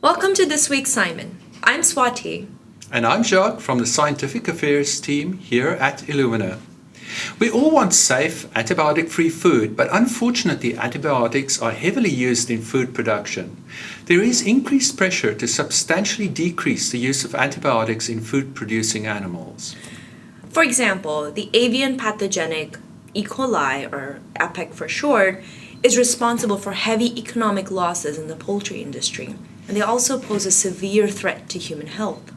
Welcome to this week's SciMon. I'm Swati. And I'm Jacques from the Scientific Affairs team here at Illumina. We all want safe, antibiotic-free food, but unfortunately antibiotics are heavily used in food production. There is increased pressure to substantially decrease the use of antibiotics in food-producing animals. For example, the avian pathogenic E.Coli, or APEC for short, is responsible for heavy economic losses in the poultry industry, and they also pose a severe threat to human health.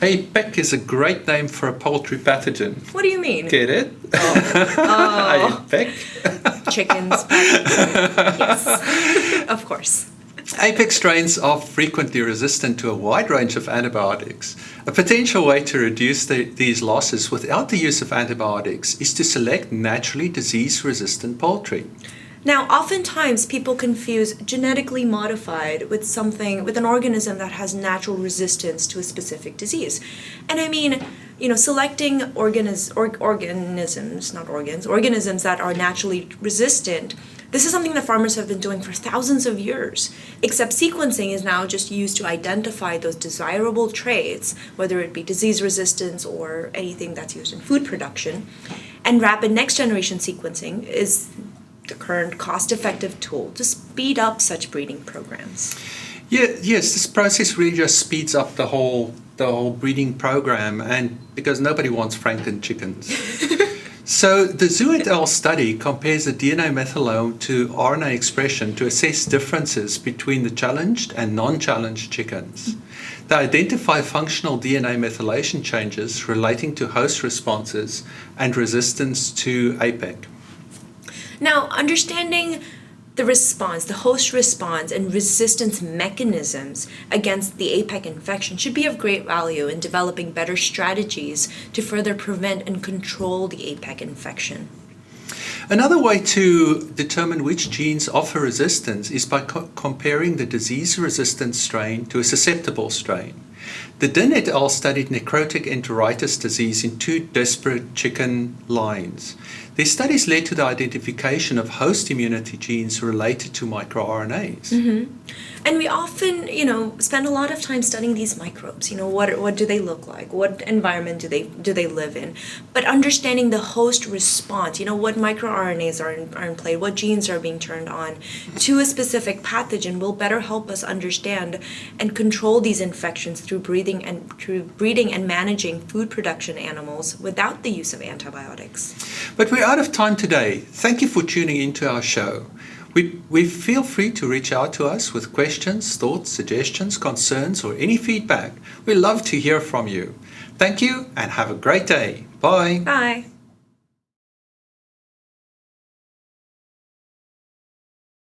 APEC is a great name for a poultry pathogen. What do you mean? Get it? Oh. APEC? Chickens. Yes, of course. APEC strains are frequently resistant to a wide range of antibiotics. A potential way to reduce these losses without the use of antibiotics is to select naturally disease-resistant poultry. Now, oftentimes people confuse genetically modified with an organism that has natural resistance to a specific disease. And I mean, selecting organisms that are naturally resistant, this is something that farmers have been doing for thousands of years, except sequencing is now just used to identify those desirable traits, whether it be disease resistance or anything that's used in food production. And rapid next-generation sequencing is the current cost-effective tool to speed up such breeding programs. Yes, this process really just speeds up the whole breeding program, and because nobody wants Franken chickens. So the Zhu et al. Study compares the DNA methylome to RNA expression to assess differences between the challenged and non-challenged chickens. They identify functional DNA methylation changes relating to host responses and resistance to APEC. Now, understanding the response, the host response, and resistance mechanisms against the APEC infection should be of great value in developing better strategies to further prevent and control the APEC infection. Another way to determine which genes offer resistance is by comparing the disease-resistant strain to a susceptible strain. The Din et al. Studied necrotic enteritis disease in 2 disparate chicken lines. Their studies led to the identification of host immunity genes related to microRNAs. Mm-hmm. And we often, spend a lot of time studying these microbes. What do they look like? What environment do they live in? But understanding the host response, what microRNAs are in play, what genes are being turned on to a specific pathogen will better help us understand and control these infections through breeding and managing food production animals without the use of antibiotics. But we're out of time today. Thank you for tuning into our show. We feel free to reach out to us with questions, thoughts, suggestions, concerns, or any feedback. We love to hear from you. Thank you and have a great day. Bye. Bye.